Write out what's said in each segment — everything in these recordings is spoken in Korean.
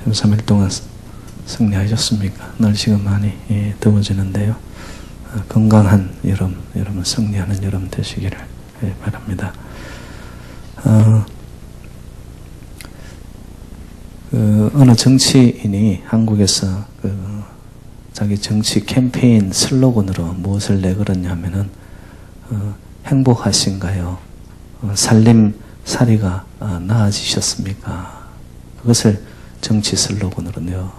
3일 동안 승리하셨습니까? 날씨가 많이 더워지는데요. 건강한 여러분 승리하는 여러분 되시기를 바랍니다. 어느 정치인이 한국에서 자기 정치 캠페인 슬로건으로 무엇을 내걸었냐면은 행복하신가요? 살림살이가 나아지셨습니까? 그것을 정치 슬로건으로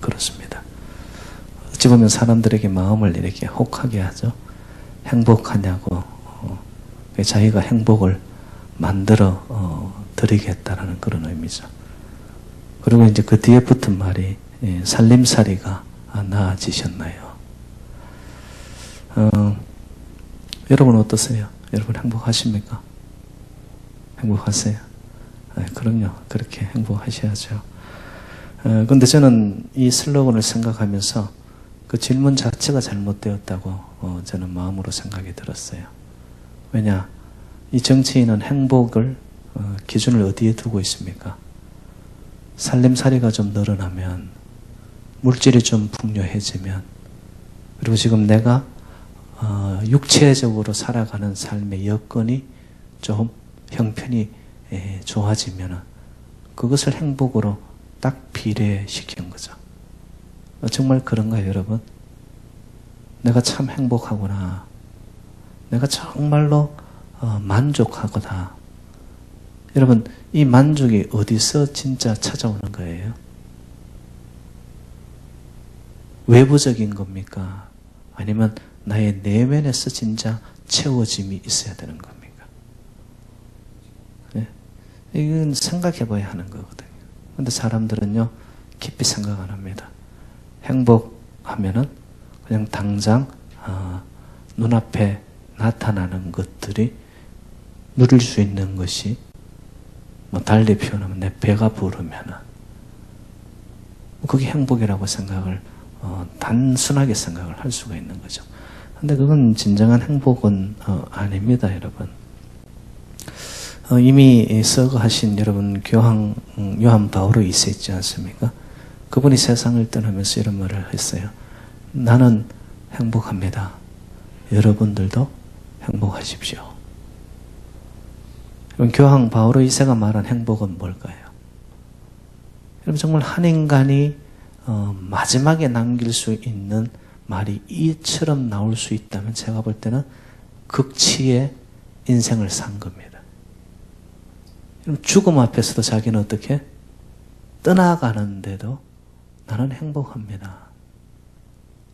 걸었습니다. 어찌 보면 사람들에게 마음을 이렇게 혹하게 하죠. 행복하냐고 자기가 행복을 만들어 드리겠다라는 그런 의미죠. 그리고 이제 그 뒤에 붙은 말이 살림살이가 나아지셨나요? 여러분 어떠세요? 여러분 행복하십니까? 행복하세요? 그럼요. 그렇게 행복하셔야죠. 근데 저는 이 슬로건을 생각하면서 그 질문 자체가 잘못되었다고 저는 마음으로 생각이 들었어요. 왜냐? 이 정치인은 행복을 기준을 어디에 두고 있습니까? 살림살이가 좀 늘어나면, 물질이 좀 풍요해지면, 그리고 지금 내가 육체적으로 살아가는 삶의 여건이 좀 형편이 좋아지면 그것을 행복으로 딱 비례시키는 거죠. 정말 그런가요, 여러분? 내가 참 행복하구나. 내가 정말로 만족하구나. 여러분, 이 만족이 어디서 진짜 찾아오는 거예요? 외부적인 겁니까? 아니면 나의 내면에서 진짜 채워짐이 있어야 되는 겁니까? 네? 이건 생각해 봐야 하는 거거든요. 근데 사람들은요, 깊이 생각 안 합니다. 행복하면은 그냥 당장 눈앞에 나타나는 것들이 누릴 수 있는 것이 달리 표현하면 내 배가 부르면은 그게 행복이라고 생각을 단순하게 생각을 할 수가 있는 거죠. 근데 그건 진정한 행복은 아닙니다, 여러분. 이미 서거하신 여러분 요한 바오로 2세 있지 않습니까? 그분이 세상을 떠나면서 이런 말을 했어요. 나는 행복합니다. 여러분들도 행복하십시오. 교황 바오로 2세가 말한 행복은 뭘까요? 여러분 정말 한 인간이 마지막에 남길 수 있는 말이 이처럼 나올 수 있다면 제가 볼 때는 극치의 인생을 산 겁니다. 죽음 앞에서도 자기는 어떻게? 떠나가는데도 나는 행복합니다.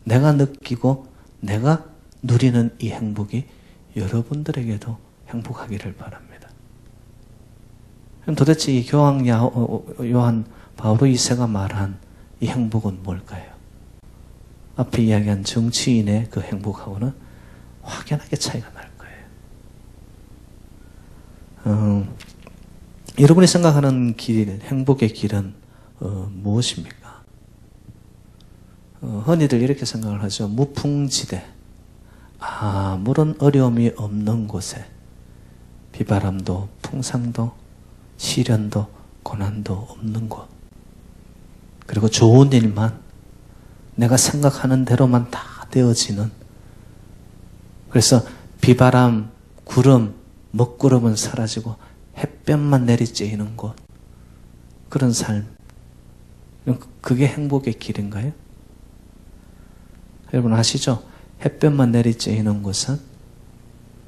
내가 느끼고 내가 누리는 이 행복이 여러분들에게도 행복하기를 바랍니다. 그럼 도대체 이 교황 요한 바오로 2세가 말한 이 행복은 뭘까요? 앞에 이야기한 정치인의 그 행복하고는 확연하게 차이가 날 거예요. 여러분이 생각하는 길, 행복의 길은 무엇입니까? 흔히들 이렇게 생각을 하죠. 무풍지대, 아무런 어려움이 없는 곳에 비바람도 풍상도 시련도 고난도 없는 곳, 그리고 좋은 일만 내가 생각하는 대로만 다 되어지는, 그래서 비바람, 구름, 먹구름은 사라지고 햇볕만 내리쬐이는 곳, 그런 삶, 그게 행복의 길인가요? 여러분 아시죠? 햇볕만 내리쬐이는 곳은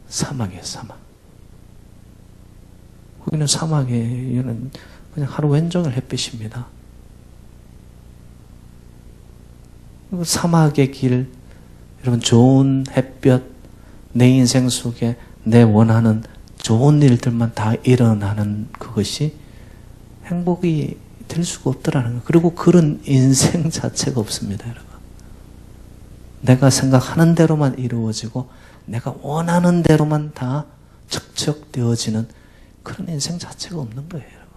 사막이에요, 사막. 거기는 사막에 그냥 하루 왼종일 햇빛입니다. 사막의 길, 여러분 좋은 햇볕, 내 인생 속에 내 원하는 좋은 일들만 다 일어나는 그것이 행복이 될 수가 없더라는 거예요. 그리고 그런 인생 자체가 없습니다, 여러분. 내가 생각하는 대로만 이루어지고 내가 원하는 대로만 다 척척되어지는 그런 인생 자체가 없는 거예요, 여러분.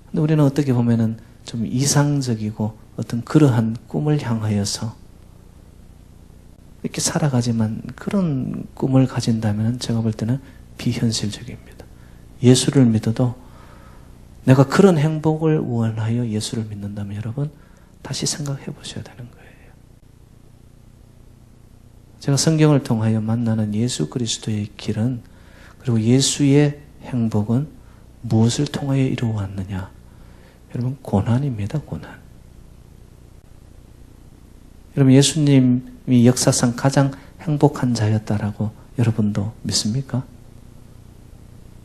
근데 우리는 어떻게 보면은 좀 이상적이고 어떤 그러한 꿈을 향하여서 이렇게 살아가지만 그런 꿈을 가진다면 제가 볼 때는 비현실적입니다. 예수를 믿어도 내가 그런 행복을 원하여 예수를 믿는다면 여러분 다시 생각해 보셔야 되는 거예요. 제가 성경을 통하여 만나는 예수 그리스도의 길은, 그리고 예수의 행복은 무엇을 통하여 이루어왔느냐? 여러분, 고난입니다. 고난. 여러분, 예수님이 역사상 가장 행복한 자였다라고 여러분도 믿습니까?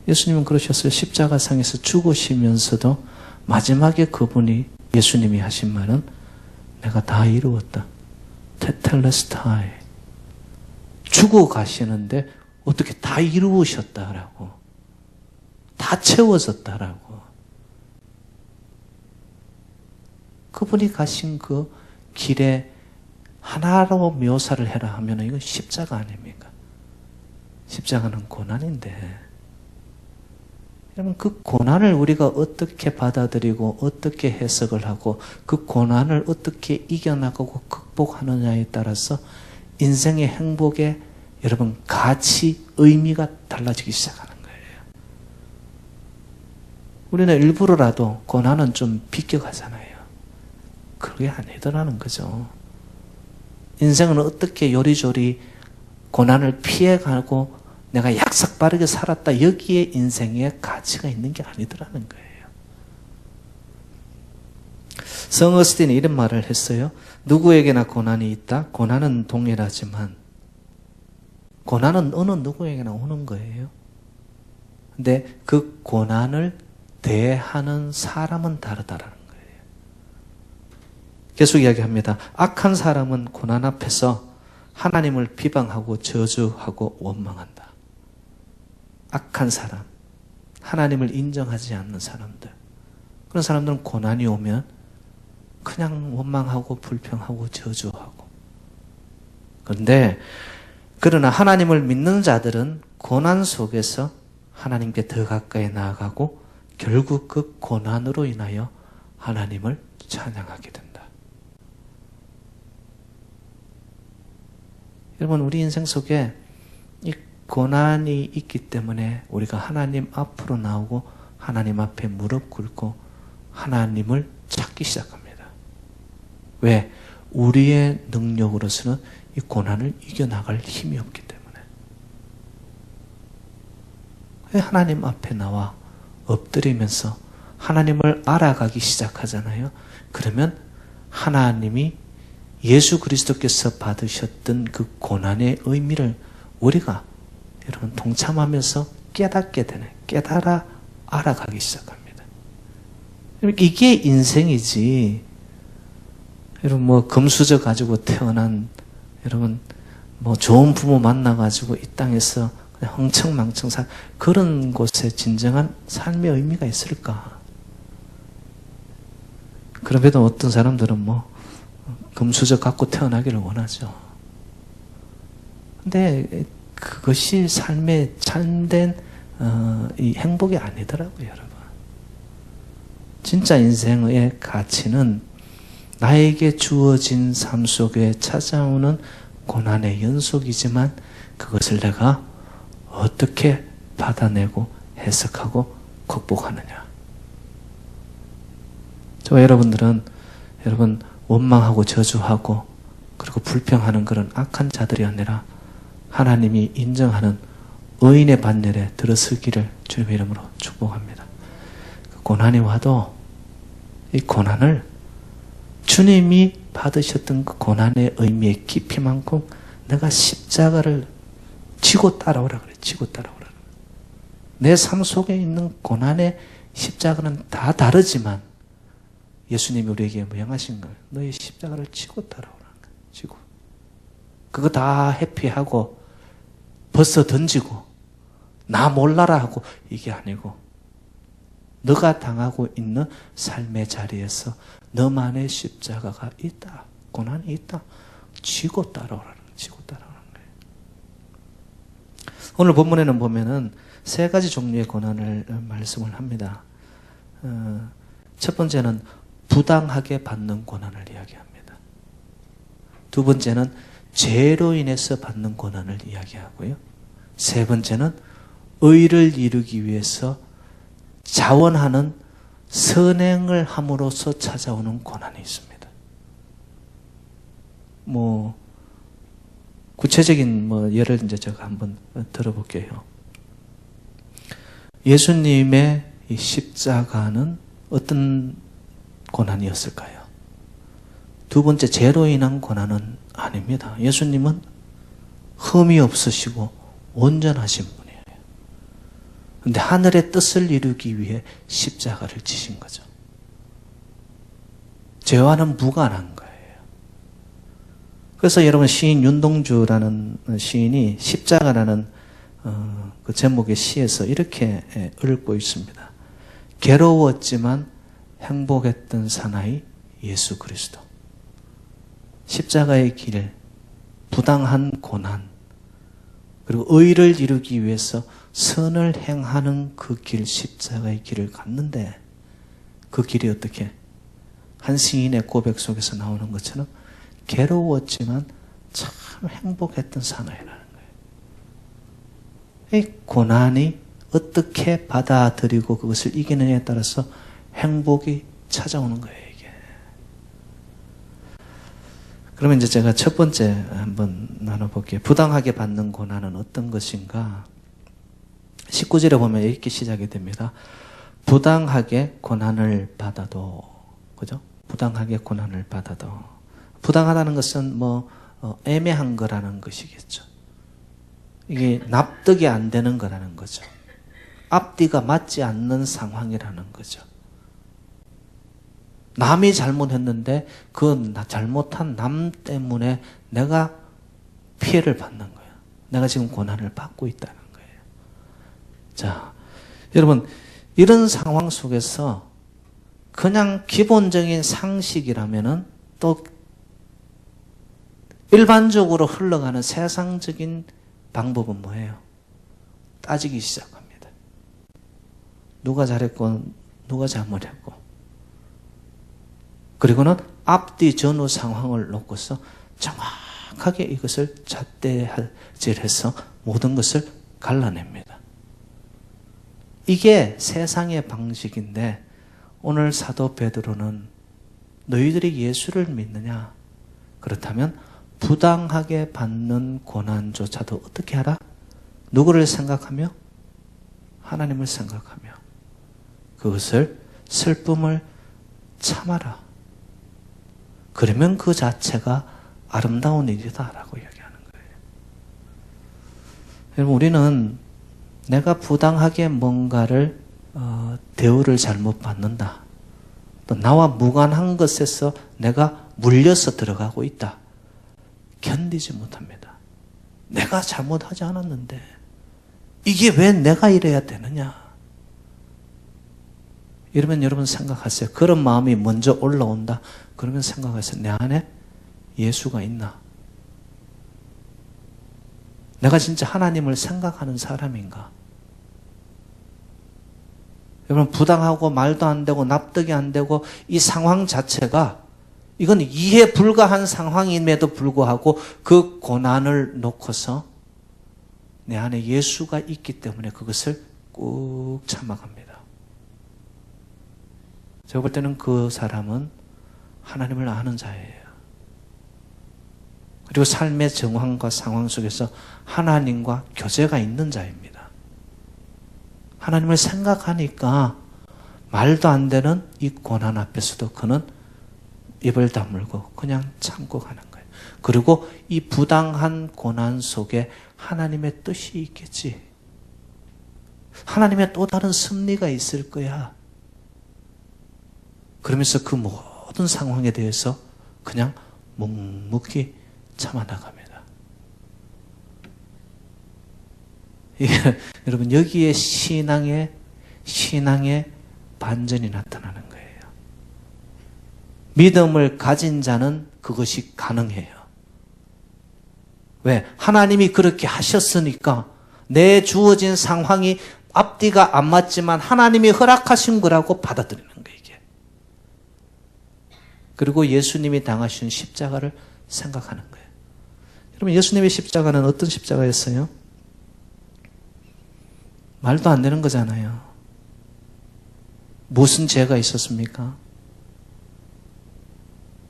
예수님은 그러셨어요. 십자가상에서 죽으시면서도 마지막에 그분이, 예수님이 하신 말은 내가 다 이루었다. 테텔레스타이. 죽어 가시는데 어떻게 다 이루으셨다라고, 다 채워졌다라고. 그분이 가신 그 길에 하나로 묘사를 해라 하면 이건 십자가 아닙니까? 십자가는 고난인데, 여러분, 그 고난을 우리가 어떻게 받아들이고 어떻게 해석을 하고 그 고난을 어떻게 이겨나가고 극복하느냐에 따라서 인생의 행복에 여러분 가치, 의미가 달라지기 시작하는 거예요. 우리는 일부러라도 고난은 좀 비껴가잖아요. 그게 아니더라는 거죠. 인생은 어떻게 요리조리 고난을 피해가고 내가 약삭빠르게 살았다, 여기에 인생에 가치가 있는 게 아니더라는 거예요. 성 어스틴이 이런 말을 했어요. 누구에게나 고난이 있다. 고난은 동일하지만 고난은 어느 누구에게나 오는 거예요. 근데 그 고난을 대하는 사람은 다르다라는 거예요. 계속 이야기합니다. 악한 사람은 고난 앞에서 하나님을 비방하고 저주하고 원망한다. 악한 사람, 하나님을 인정하지 않는 사람들, 그런 사람들은 고난이 오면 그냥 원망하고 불평하고 저주하고. 그러나 하나님을 믿는 자들은 고난 속에서 하나님께 더 가까이 나아가고 결국 그 고난으로 인하여 하나님을 찬양하게 된다. 여러분, 우리 인생 속에 이 고난이 있기 때문에 우리가 하나님 앞으로 나오고 하나님 앞에 무릎 꿇고 하나님을 찾기 시작합니다. 왜? 우리의 능력으로서는 이 고난을 이겨나갈 힘이 없기 때문에. 왜 하나님 앞에 나와 엎드리면서 하나님을 알아가기 시작하잖아요. 그러면 하나님이 예수 그리스도께서 받으셨던 그 고난의 의미를 우리가 여러분 동참하면서 깨닫게 되네. 깨달아 알아가기 시작합니다. 이게 인생이지. 여러분 뭐 금수저 가지고 태어난, 여러분 뭐 좋은 부모 만나가지고 이 땅에서 그냥 흥청망청 그런 곳에 진정한 삶의 의미가 있을까? 그럼에도 어떤 사람들은 뭐 금수저 갖고 태어나기를 원하죠. 근데 그것이 삶의 참된 이 행복이 아니더라고요, 여러분. 진짜 인생의 가치는 나에게 주어진 삶 속에 찾아오는 고난의 연속이지만 그것을 내가 어떻게 받아내고 해석하고 극복하느냐. 저와 여러분들은 여러분 원망하고 저주하고 그리고 불평하는 그런 악한 자들이 아니라 하나님이 인정하는 의인의 반열에 들어서기를 주님의 이름으로 축복합니다. 그 고난이 와도 이 고난을 주님이 받으셨던 그 고난의 의미의 깊이만큼 내가 십자가를 지고 따라오라 그래. 지고 따라오라. 내 삶 속에 있는 고난의 십자가는 다 다르지만 예수님이 우리에게 명하신 걸 너의 십자가를 지고 따라오라는 거야. 지고. 그거 다 회피하고 벗어 던지고 나 몰라라 하고 이게 아니고 너가 당하고 있는 삶의 자리에서 너만의 십자가가 있다. 고난이 있다. 지고 따라오라는 거야. 지고 따라오라는 거예요. 오늘 본문에는 보면은 세 가지 종류의 고난을 말씀을 합니다. 첫 번째는 부당하게 받는 고난을 이야기합니다. 두 번째는 죄로 인해서 받는 고난을 이야기하고요. 세 번째는 의를 이루기 위해서 자원하는 선행을 함으로써 찾아오는 고난이 있습니다. 구체적인 예를 이제 제가 한번 들어볼게요. 예수님의 이 십자가는 어떤 고난이었을까요? 두 번째, 죄로 인한 고난은 아닙니다. 예수님은 흠이 없으시고 온전하신 분이에요. 그런데 하늘의 뜻을 이루기 위해 십자가를 지신 거죠. 죄와는 무관한 거예요. 그래서 여러분, 시인 윤동주라는 시인이 십자가라는 그 제목의 시에서 이렇게 읊고 있습니다. 괴로웠지만 행복했던 사나이 예수 그리스도. 십자가의 길, 부당한 고난, 그리고 의를 이루기 위해서 선을 행하는 그 길, 십자가의 길을 갔는데 그 길이 어떻게? 한 시인의 고백 속에서 나오는 것처럼 괴로웠지만 참 행복했던 사나이라는 거예요. 이 고난이 어떻게 받아들이고 그것을 이기느냐에 따라서 행복이 찾아오는 거예요, 이게. 그러면 이제 제가 첫 번째 한번 나눠볼게요. 부당하게 받는 고난은 어떤 것인가? 19절에 보면 이렇게 시작이 됩니다. 부당하게 고난을 받아도, 그죠? 부당하게 고난을 받아도. 부당하다는 것은 애매한 거라는 것이겠죠. 이게 납득이 안 되는 거라는 거죠. 앞뒤가 맞지 않는 상황이라는 거죠. 남이 잘못했는데 그 잘못한 남 때문에 내가 피해를 받는 거예요. 내가 지금 고난을 받고 있다는 거예요. 자, 여러분, 이런 상황 속에서 그냥 기본적인 상식이라면은 또 일반적으로 흘러가는 세상적인 방법은 뭐예요? 따지기 시작합니다. 누가 잘했고 누가 잘못했고, 그리고는 앞뒤 전후 상황을 놓고서 정확하게 이것을 잣대질해서 모든 것을 갈라냅니다. 이게 세상의 방식인데 오늘 사도 베드로는 너희들이 예수를 믿느냐? 그렇다면 부당하게 받는 고난조차도 어떻게 하라? 누구를 생각하며? 하나님을 생각하며 그것을 슬픔을 참아라. 그러면 그 자체가 아름다운 일이다라고 얘기하는 거예요. 여러분, 우리는 내가 부당하게 뭔가를 대우를 잘못 받는다, 또 나와 무관한 것에서 내가 물려서 들어가고 있다, 견디지 못합니다. 내가 잘못하지 않았는데 이게 왜 내가 이래야 되느냐? 이러면 여러분 생각하세요. 그런 마음이 먼저 올라온다. 그러면 생각하세요. 내 안에 예수가 있나? 내가 진짜 하나님을 생각하는 사람인가? 여러분, 부당하고 말도 안 되고 납득이 안 되고 이 상황 자체가, 이건 이해 불가한 상황임에도 불구하고 그 고난을 놓고서 내 안에 예수가 있기 때문에 그것을 꾹 참아갑니다. 제가 볼 때는 그 사람은 하나님을 아는 자예요. 그리고 삶의 정황과 상황 속에서 하나님과 교제가 있는 자입니다. 하나님을 생각하니까 말도 안 되는 이 고난 앞에서도 그는 입을 다물고 그냥 참고 가는 거예요. 그리고 이 부당한 고난 속에 하나님의 뜻이 있겠지. 하나님의 또 다른 섭리가 있을 거야. 그러면서 그 모든 상황에 대해서 그냥 묵묵히 참아나갑니다. 여러분, 여기에 신앙의 반전이 나타나는 거예요. 믿음을 가진 자는 그것이 가능해요. 왜? 하나님이 그렇게 하셨으니까 내 주어진 상황이 앞뒤가 안 맞지만 하나님이 허락하신 거라고 받아들이는 거예요. 이게. 그리고 예수님이 당하신 십자가를 생각하는 거예요. 여러분, 예수님의 십자가는 어떤 십자가였어요? 말도 안 되는 거잖아요. 무슨 죄가 있었습니까?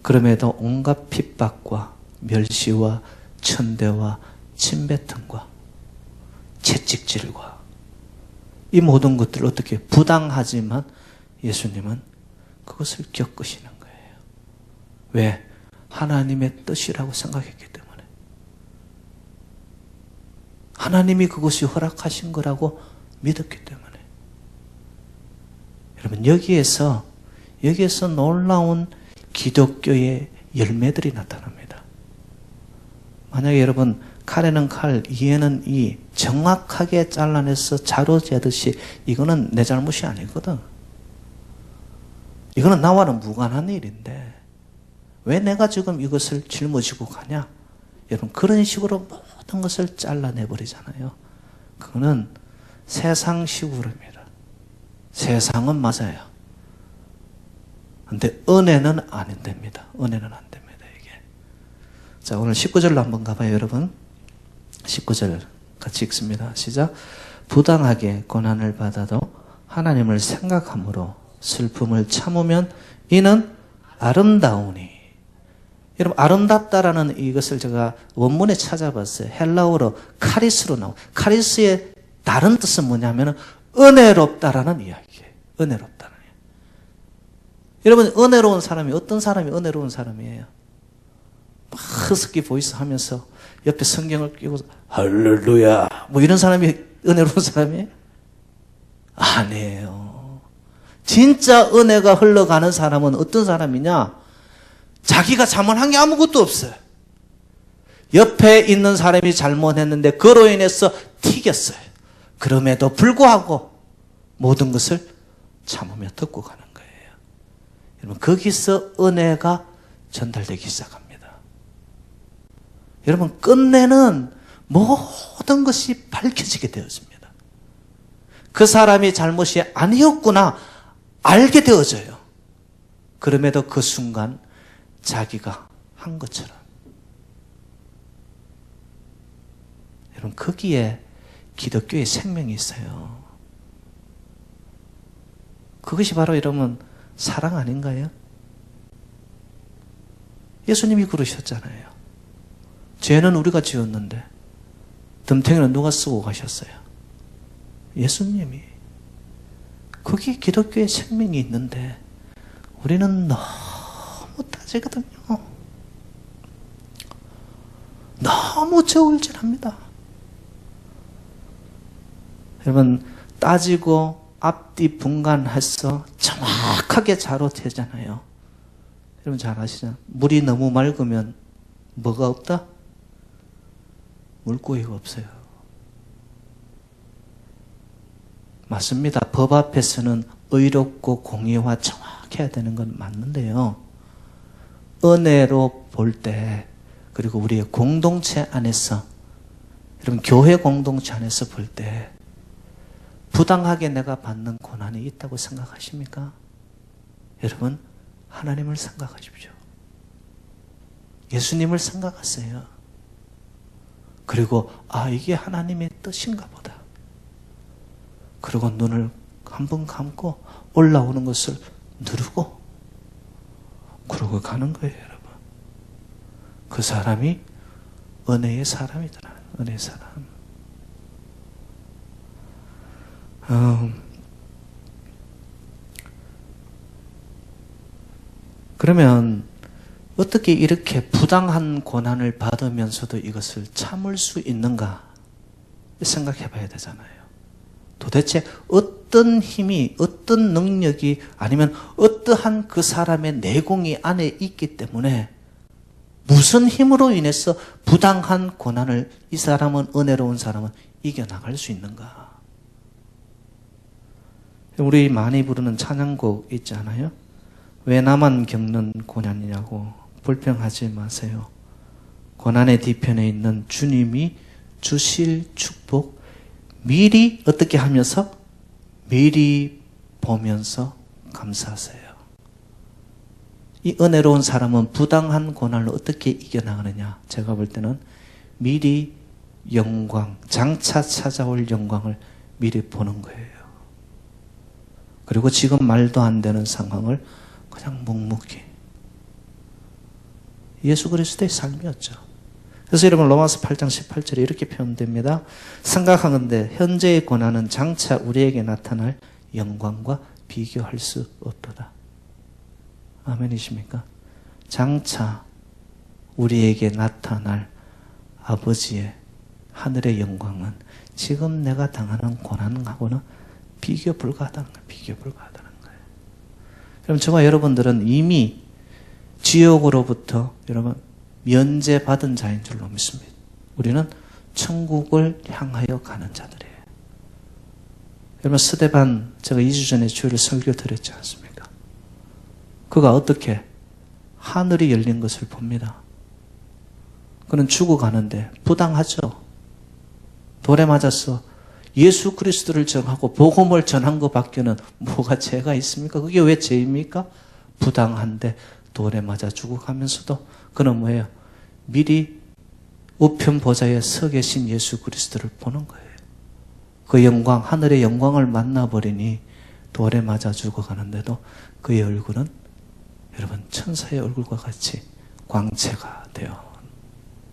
그럼에도 온갖 핍박과 멸시와 천대와 침뱉음과 채찍질과 이 모든 것들을 어떻게 부당하지만 예수님은 그것을 겪으시는 거예요. 왜? 하나님의 뜻이라고 생각했기 때문에. 하나님이 그것이 허락하신 거라고 믿었기 때문에. 여러분, 여기에서 놀라운 기독교의 열매들이 나타납니다. 만약에 여러분, 칼에는 칼, 이에는 이, 정확하게 잘라내서 자루 재듯이 이거는 내 잘못이 아니거든. 이거는 나와는 무관한 일인데 왜 내가 지금 이것을 짊어지고 가냐? 여러분, 그런 식으로 모든 것을 잘라내버리잖아요. 그거는 세상식으로입니다. 세상은 맞아요. 근데 은혜는 안 됩니다. 은혜는 안 됩니다, 이게. 자, 오늘 19절로 한번 가봐요, 여러분. 19절 같이 읽습니다. 시작. 부당하게 고난을 받아도 하나님을 생각함으로 슬픔을 참으면 이는 아름다우니. 여러분, 아름답다라는 이것을 제가 원문에 찾아봤어요. 헬라어로 카리스로 나와요. 카리스의 다른 뜻은 뭐냐면 은혜롭다라는 이야기예요. 은혜롭다는 이야기. 여러분, 은혜로운 사람이 어떤 사람이 은혜로운 사람이에요? 막 허스키 보이스 하면서 옆에 성경을 끼고 할렐루야 뭐 이런 사람이 은혜로운 사람이에요? 아니에요. 진짜 은혜가 흘러가는 사람은 어떤 사람이냐? 자기가 잘못한 게 아무것도 없어요. 옆에 있는 사람이 잘못했는데 그로 인해서 튀겼어요. 그럼에도 불구하고 모든 것을 참으며 듣고 가는 거예요. 여러분, 거기서 은혜가 전달되기 시작합니다. 여러분, 끝내는 모든 것이 밝혀지게 되어집니다. 그 사람이 잘못이 아니었구나 알게 되어져요. 그럼에도 그 순간 자기가 한 것처럼. 여러분, 거기에 기독교의 생명이 있어요. 그것이 바로 여러분 사랑 아닌가요? 예수님이 그러셨잖아요. 죄는 우리가 지었는데 덤탱이는 누가 쓰고 가셨어요? 예수님이. 거기에 기독교의 생명이 있는데 우리는 너무 따지거든요. 너무 저울질합니다. 여러분, 따지고 앞뒤 분간해서 정확하게 자로되잖아요. 여러분 잘 아시죠? 물이 너무 맑으면 뭐가 없다? 물고기가 없어요. 맞습니다. 법 앞에서는 의롭고 공의와 정확해야 되는 건 맞는데요. 은혜로 볼 때, 그리고 우리의 공동체 안에서, 여러분 교회 공동체 안에서 볼 때 부당하게 내가 받는 고난이 있다고 생각하십니까? 여러분, 하나님을 생각하십시오. 예수님을 생각하세요. 그리고 이게 하나님의 뜻인가 보다. 그리고 눈을 한 번 감고 올라오는 것을 누르고 그러고 가는 거예요, 여러분. 그 사람이 은혜의 사람이더라. 은혜의 사람. 그러면 어떻게 이렇게 부당한 고난을 받으면서도 이것을 참을 수 있는가 생각해 봐야 되잖아요. 도대체 어떤 힘이, 어떤 능력이, 아니면 어떠한 그 사람의 내공이 안에 있기 때문에 무슨 힘으로 인해서 부당한 고난을 이 사람은, 은혜로운 사람은 이겨나갈 수 있는가? 우리 많이 부르는 찬양곡 있지 않아요? 왜 나만 겪는 고난이냐고 불평하지 마세요. 고난의 뒤편에 있는 주님이 주실 축복 미리 어떻게 하면서? 미리 보면서 감사하세요. 이 은혜로운 사람은 부당한 고난을 어떻게 이겨나가느냐? 제가 볼 때는 미리 영광, 장차 찾아올 영광을 미리 보는 거예요. 그리고 지금 말도 안 되는 상황을 그냥 묵묵히. 예수 그리스도의 삶이었죠. 그래서 여러분 로마서 8장 18절에 이렇게 표현됩니다. 생각하건대 현재의 고난은 장차 우리에게 나타날 영광과 비교할 수 없도다. 아멘이십니까? 장차 우리에게 나타날 아버지의 하늘의 영광은 지금 내가 당하는 고난하고는 비교 불가하다는 거예요. 비교 불가하다는 거예요. 그럼 저와 여러분들은 이미 지옥으로부터 여러분 면제받은 자인 줄로 믿습니다. 우리는 천국을 향하여 가는 자들이에요. 여러분 스데반 제가 2주 전에 주일을 설교 드렸지 않습니까? 그가 어떻게 하늘이 열린 것을 봅니다. 그는 죽어가는데 부당하죠. 돌에 맞아서 예수 그리스도를 전하고 복음을 전한 것밖에는 뭐가 죄가 있습니까? 그게 왜 죄입니까? 부당한데 돌에 맞아 죽어가면서도 그는 뭐예요? 미리 우편 보좌에 서 계신 예수 그리스도를 보는 거예요. 그 영광, 하늘의 영광을 만나버리니 돌에 맞아 죽어가는데도 그의 얼굴은 여러분 천사의 얼굴과 같이 광채가 되어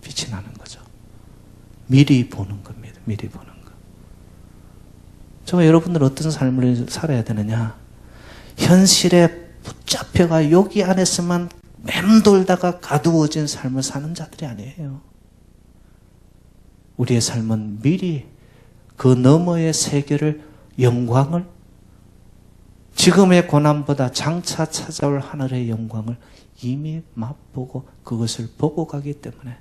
빛이 나는 거죠. 미리 보는 겁니다. 미리 보는 거. 저와 여러분들은 어떤 삶을 살아야 되느냐? 현실에 붙잡혀가 여기 안에서만 맴돌다가 가두어진 삶을 사는 자들이 아니에요. 우리의 삶은 미리 그 너머의 세계를, 영광을, 지금의 고난보다 장차 찾아올 하늘의 영광을 이미 맛보고 그것을 보고 가기 때문에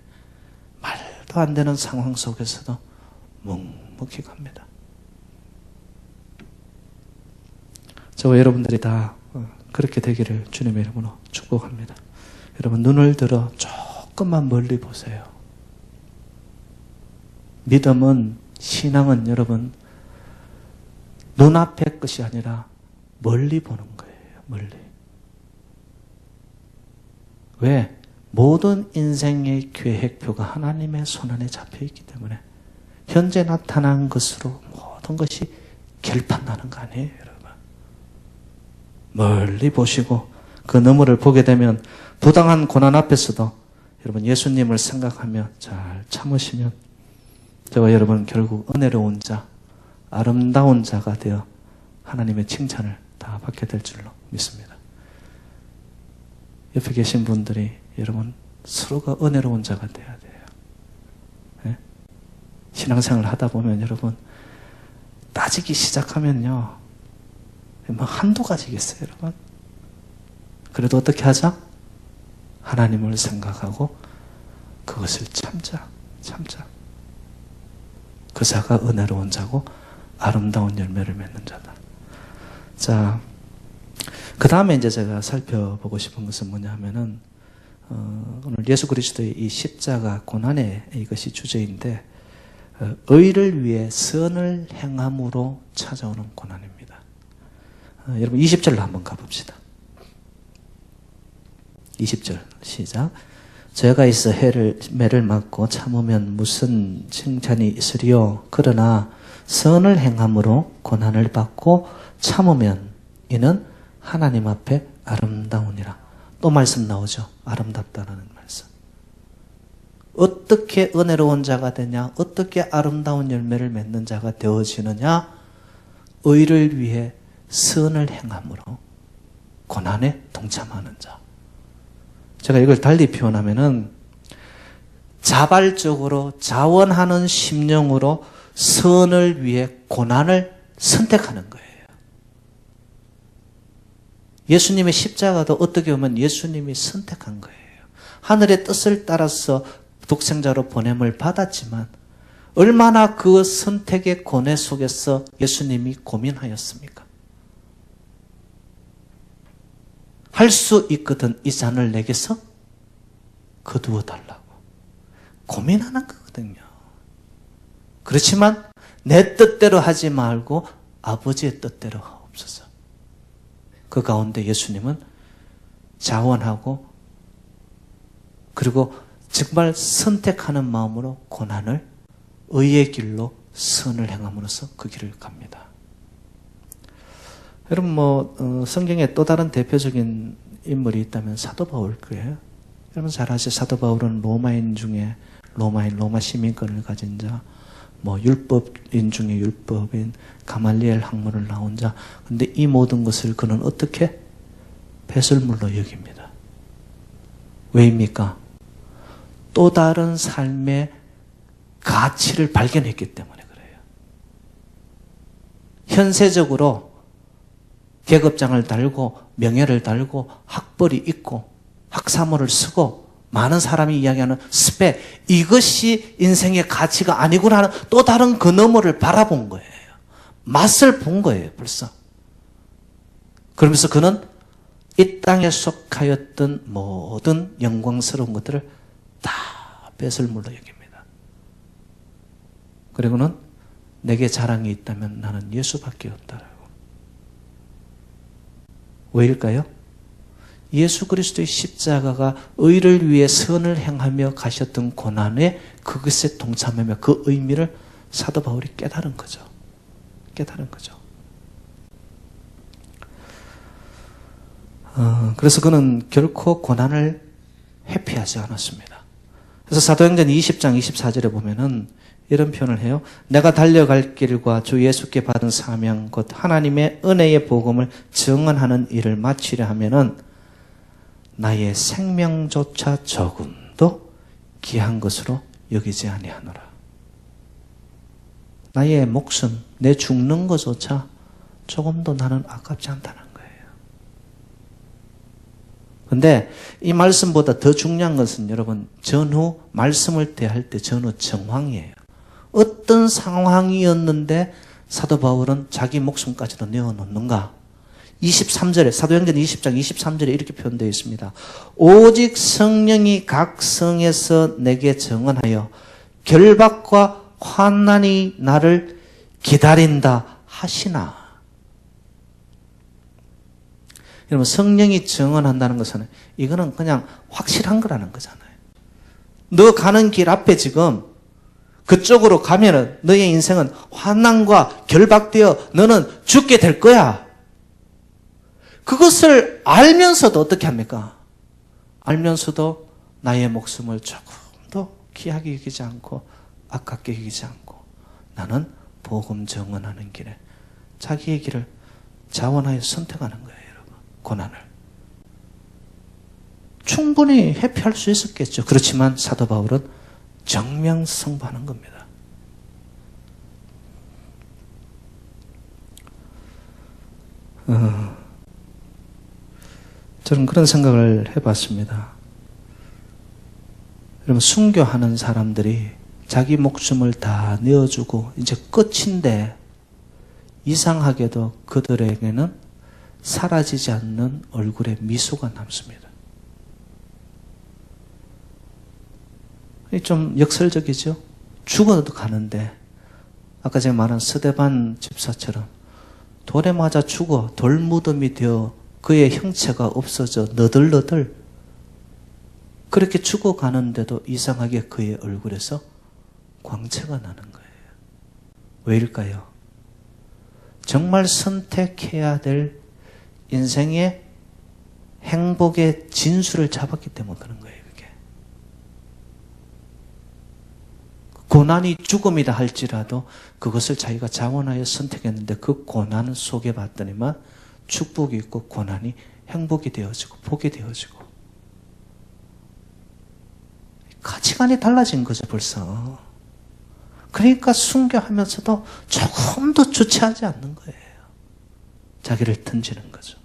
말도 안 되는 상황 속에서도 묵묵히 갑니다. 저와 여러분들이 다 그렇게 되기를 주님의 이름으로 축복합니다. 여러분 눈을 들어 조금만 멀리 보세요. 믿음은, 신앙은 여러분 눈앞의 것이 아니라 멀리 보는 거예요. 멀리. 왜? 모든 인생의 계획표가 하나님의 손안에 잡혀있기 때문에 현재 나타난 것으로 모든 것이 결판나는 거 아니에요, 여러분. 멀리 보시고 그 너머를 보게 되면 부당한 고난 앞에서도 여러분 예수님을 생각하며 잘 참으시면 저와 여러분 결국 은혜로운 자, 아름다운 자가 되어 하나님의 칭찬을 다 받게 될 줄로 믿습니다. 옆에 계신 분들이 여러분 서로가 은혜로운 자가 되어야 돼요. 네? 신앙생활을 하다 보면 여러분 따지기 시작하면요 뭐 한두 가지겠어요, 여러분. 그래도 어떻게 하자? 하나님을 생각하고 그것을 참자. 그 자가 은혜로운 자고 아름다운 열매를 맺는 자다. 자, 그 다음에 이제 제가 살펴보고 싶은 것은 뭐냐 하면은, 오늘 예수 그리스도의 이 십자가 고난의 이것이 주제인데, 의를 위해 선을 행함으로 찾아오는 고난입니다. 여러분 20절로 한번 가봅시다. 20절 시작. 죄가 있어 매를 맞고 참으면 무슨 칭찬이 있으리요? 그러나 선을 행함으로 고난을 받고 참으면 이는 하나님 앞에 아름다우니라. 또 말씀 나오죠. 아름답다라는 말씀. 어떻게 은혜로운 자가 되냐? 어떻게 아름다운 열매를 맺는 자가 되어지느냐? 의를 위해 선을 행함으로 고난에 동참하는 자. 제가 이걸 달리 표현하면은 자발적으로 자원하는 심령으로 선을 위해 고난을 선택하는 거예요. 예수님의 십자가도 어떻게 보면 예수님이 선택한 거예요. 하늘의 뜻을 따라서 독생자로 보냄을 받았지만 얼마나 그 선택의 고뇌 속에서 예수님이 고민하였습니까? 할 수 있거든 이 잔을 내게서 거두어 달라고 고민하는 거거든요. 그렇지만 내 뜻대로 하지 말고 아버지의 뜻대로 하옵소서. 그 가운데 예수님은 자원하고 그리고 정말 선택하는 마음으로 고난을 의의 길로 선을 행함으로써 그 길을 갑니다. 여러분 성경에 또 다른 대표적인 인물이 있다면 사도 바울 거예요. 여러분 잘 아시죠? 사도 바울은 로마인 중에 로마 시민권을 가진 자, 율법인 중에 율법인 가말리엘 학문을 나온 자. 근데 이 모든 것을 그는 어떻게? 배설물로 여깁니다. 왜입니까? 또 다른 삶의 가치를 발견했기 때문에 그래요. 현세적으로 계급장을 달고 명예를 달고 학벌이 있고 학사모를 쓰고 많은 사람이 이야기하는 스펙, 이것이 인생의 가치가 아니구나 하는 또 다른 그 너머를 바라본 거예요. 맛을 본 거예요, 벌써. 그러면서 그는 이 땅에 속하였던 모든 영광스러운 것들을 다 배설물로 여깁니다. 그리고는 내게 자랑이 있다면 나는 예수밖에 없다라고. 왜일까요? 예수 그리스도의 십자가가 의를 위해 선을 행하며 가셨던 고난에 그것에 동참하며 그 의미를 사도 바울이 깨달은 거죠. 그래서 그는 결코 고난을 회피하지 않았습니다. 그래서 사도행전 20장 24절에 보면은 이런 표현을 해요. 내가 달려갈 길과 주 예수께 받은 사명 곧 하나님의 은혜의 복음을 증언하는 일을 마치려 하면은 나의 생명조차 조금도 귀한 것으로 여기지 아니하노라. 나의 목숨, 내 죽는 것조차 조금도 나는 아깝지 않다는 거예요. 그런데 이 말씀보다 더 중요한 것은 여러분 전후 말씀을 대할 때 전후 정황이에요. 어떤 상황이었는데 사도 바울은 자기 목숨까지도 내어놓는가? 23절에 사도행전 20장 23절에 이렇게 표현되어 있습니다. 오직 성령이 각 성에서 내게 증언하여 결박과 환난이 나를 기다린다 하시나. 여러분 성령이 증언한다는 것은 이거는 그냥 확실한 거라는 거잖아요. 너 가는 길 앞에 지금 그쪽으로 가면은 너의 인생은 환난과 결박되어 너는 죽게 될 거야. 그것을 알면서도 어떻게 합니까? 알면서도 나의 목숨을 조금도 귀하게 여기지 않고 아깝게 여기지 않고 나는 복음 증언하는 길에 자기의 길을 자원하여 선택하는 거예요, 여러분. 고난을. 충분히 회피할 수 있었겠죠. 그렇지만 사도 바울은 정명승부하는 겁니다. 저는 그런 생각을 해봤습니다. 여러분 순교하는 사람들이 자기 목숨을 다 내어주고 이제 끝인데 이상하게도 그들에게는 사라지지 않는 얼굴에 미소가 남습니다. 좀 역설적이죠. 죽어도 가는데 아까 제가 말한 스데반 집사처럼 돌에 맞아 죽어 돌무덤이 되어 그의 형체가 없어져 너덜너덜 그렇게 죽어가는데도 이상하게 그의 얼굴에서 광채가 나는 거예요. 왜일까요? 정말 선택해야 될 인생의 행복의 진수를 잡았기 때문에 그런 거예요. 그게. 고난이 죽음이다 할지라도 그것을 자기가 자원하여 선택했는데 그 고난 속에 봤더니만 축복이 있고 고난이 행복이 되어지고 복이 되어지고 가치관이 달라진 거죠 벌써. 그러니까 순교하면서도 조금도 주체하지 않는 거예요. 자기를 던지는 거죠.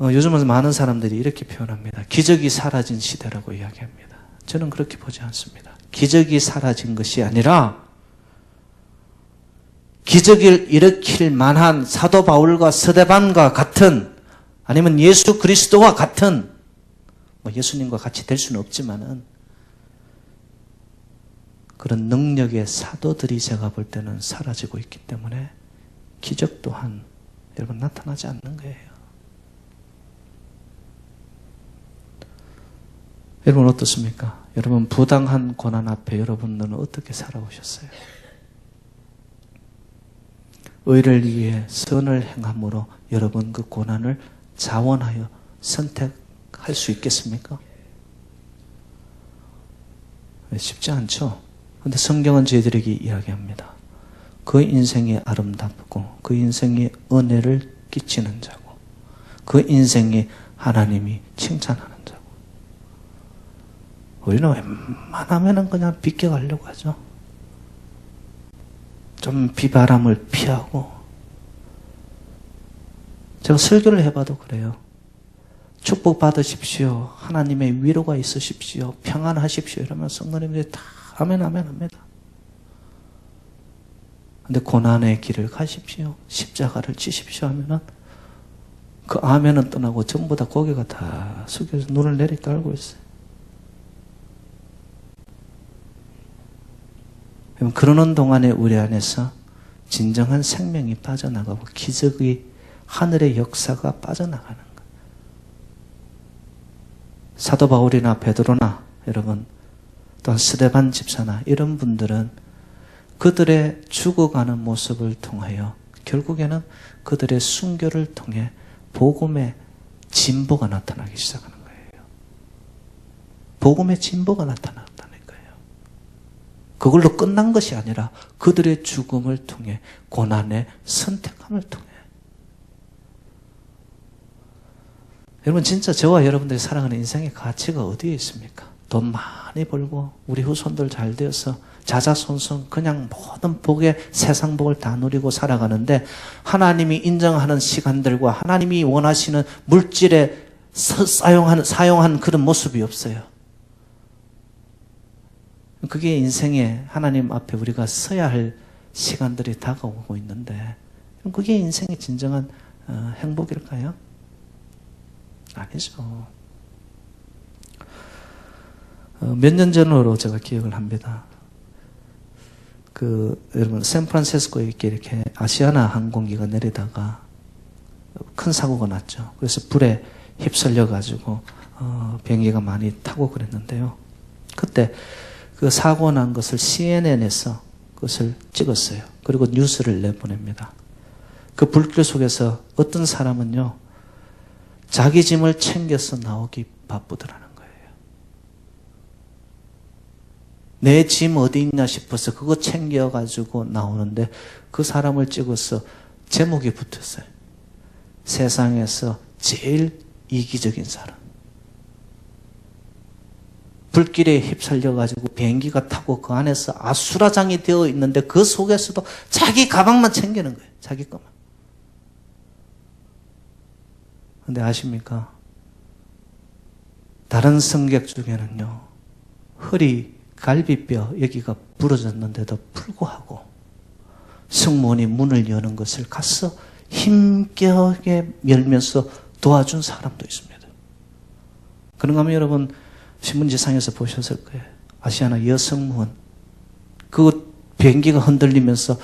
요즘은 많은 사람들이 이렇게 표현합니다. 기적이 사라진 시대라고 이야기합니다. 저는 그렇게 보지 않습니다. 기적이 사라진 것이 아니라 기적을 일으킬 만한 사도 바울과 스데반과 같은 아니면 예수 그리스도와 같은 예수님과 같이 될 수는 없지만은 그런 능력의 사도들이 제가 볼 때는 사라지고 있기 때문에 기적 또한 여러분 나타나지 않는 거예요. 여러분 어떻습니까? 여러분 부당한 고난 앞에 여러분들은 어떻게 살아오셨어요? 의를 위해 선을 행함으로 여러분 그 고난을 자원하여 선택할 수 있겠습니까? 쉽지 않죠. 그런데 성경은 저희들에게 이야기합니다. 그 인생이 아름답고 그 인생이 은혜를 끼치는 자고 그 인생이 하나님이 칭찬하는 자고. 우리는 웬만하면 그냥 비껴가려고 하죠. 좀 비바람을 피하고. 제가 설교를 해봐도 그래요. 축복 받으십시오. 하나님의 위로가 있으십시오. 평안하십시오. 이러면 성도님들이 다 아멘 아멘 합니다. 근데 고난의 길을 가십시오. 십자가를 지십시오 하면은 그 아멘은 떠나고 전부 다 고개가 다 숙여서 눈을 내리 깔고 있어요. 그러는 동안에 우리 안에서 진정한 생명이 빠져나가고 기적의 하늘의 역사가 빠져나가는 거예요. 사도 바울이나 베드로나 여러분 또한 스데반 집사나 이런 분들은 그들의 죽어가는 모습을 통하여 결국에는 그들의 순교를 통해 복음의 진보가 나타나기 시작하는 거예요. 복음의 진보가 나타났다는 거예요. 그걸로 끝난 것이 아니라 그들의 죽음을 통해 고난의 선택함을 통해. 여러분 진짜 저와 여러분들이 살아가는 인생의 가치가 어디에 있습니까? 돈 많이 벌고 우리 후손들 잘 되어서 자자손손 그냥 모든 복의 세상 복을 다 누리고 살아가는데 하나님이 인정하는 시간들과 하나님이 원하시는 물질에 사용한 그런 모습이 없어요. 그게 인생에 하나님 앞에 우리가 서야 할 시간들이 다가오고 있는데 그게 인생의 진정한 행복일까요? 아니죠. 몇 년 전으로 제가 기억을 합니다. 여러분, 샌프란시스코에 이렇게 아시아나 항공기가 내리다가 큰 사고가 났죠. 그래서 불에 휩쓸려가지고, 비행기가 많이 타고 그랬는데요. 그때 그 사고 난 것을 CNN에서 그것을 찍었어요. 그리고 뉴스를 내보냅니다. 그 불길 속에서 어떤 사람은요, 자기 짐을 챙겨서 나오기 바쁘더라는 거예요. 내 짐 어디 있냐 싶어서 그거 챙겨가지고 나오는데 그 사람을 찍어서 제목이 붙었어요. 세상에서 제일 이기적인 사람. 불길에 휩쓸려가지고 비행기가 타고 그 안에서 아수라장이 되어 있는데 그 속에서도 자기 가방만 챙기는 거예요. 자기 것만. 근데 아십니까? 다른 승객 중에는요, 허리, 갈비뼈 여기가 부러졌는데도 불구하고 승무원이 문을 여는 것을 가서 힘겹게 열면서 도와준 사람도 있습니다. 그런가 하면 여러분 신문지상에서 보셨을 거예요. 아시아나 여승무원. 그 비행기가 흔들리면서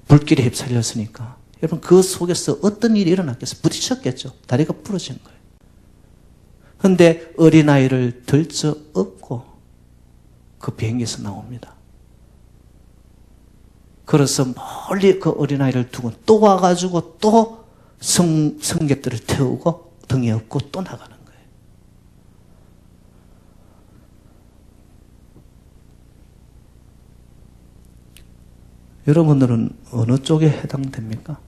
불길에 휩쓸렸으니까 여러분 그 속에서 어떤 일이 일어났겠어요? 부딪혔겠죠. 다리가 부러진 거예요. 그런데 어린아이를 들 수 없고 그 비행기에서 나옵니다. 그래서 멀리 그 어린아이를 두고 또 와가지고 또 승객들을 태우고 등에 업고 또 나가는 거예요. 여러분들은 어느 쪽에 해당됩니까?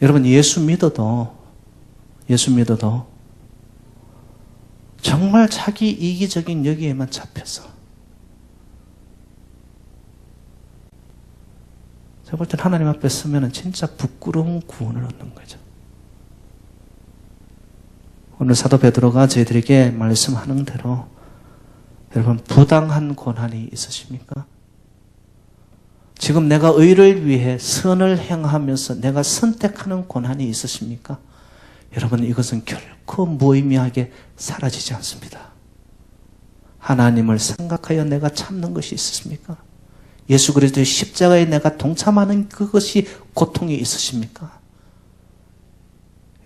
여러분 예수 믿어도 정말 자기 이기적인 여기에만 잡혀서 제가 볼 땐 하나님 앞에 서면 진짜 부끄러운 구원을 얻는 거죠. 오늘 사도 베드로가 저희들에게 말씀하는 대로 여러분 부당한 고난이 있으십니까? 지금 내가 의를 위해 선을 행하면서 내가 선택하는 고난이 있으십니까? 여러분 이것은 결코 무의미하게 사라지지 않습니다. 하나님을 생각하여 내가 참는 것이 있으십니까? 예수 그리스도의 십자가에 내가 동참하는 그것이 고통이 있으십니까?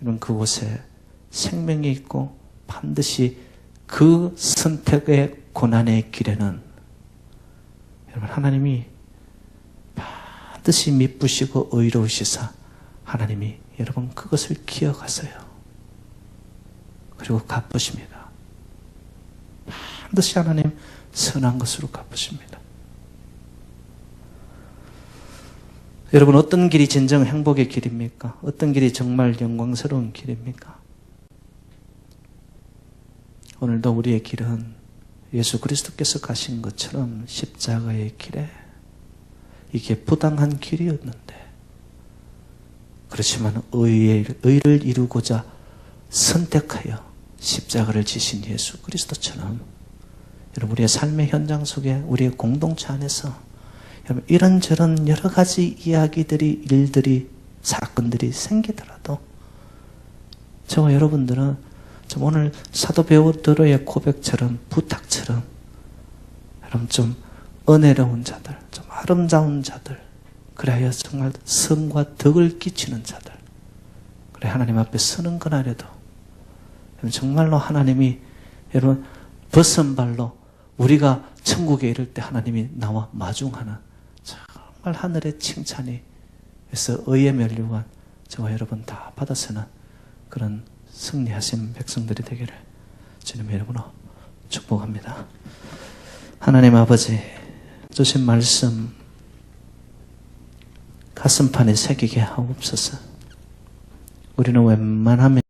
여러분 그곳에 생명이 있고 반드시 그 선택의 고난의 길에는 여러분 하나님이 반드시 미쁘시고 의로우시사 하나님이 여러분 그것을 기억하세요. 그리고 갚으십니다. 반드시 하나님 선한 것으로 갚으십니다. 여러분 어떤 길이 진정 행복의 길입니까? 어떤 길이 정말 영광스러운 길입니까? 오늘도 우리의 길은 예수 그리스도께서 가신 것처럼 십자가의 길에 이게 부당한 길이었는데 그렇지만 의를 이루고자 선택하여 십자가를 지신 예수 그리스도처럼 여러분 우리의 삶의 현장 속에 우리의 공동체 안에서 여러분 이런저런 여러 가지 이야기들이 일들이 사건들이 생기더라도 저와 여러분들은 좀 오늘 사도 베드로의 고백처럼 부탁처럼 여러분 좀 은혜로운 자들 좀 아름다운 자들 그래야 정말 성과 덕을 끼치는 자들 그래 하나님 앞에 서는 그날에도 정말로 하나님이 여러분 벗은 발로 우리가 천국에 이를 때 하나님이 나와 마중하는 정말 하늘의 칭찬이 그래서 의의 면류관 저와 여러분 다 받아서는 그런 승리하신 백성들이 되기를 주님의 이름으로 축복합니다. 하나님 아버지 주신 말씀 가슴판에 새기게 하옵소서. 우리는 웬만하면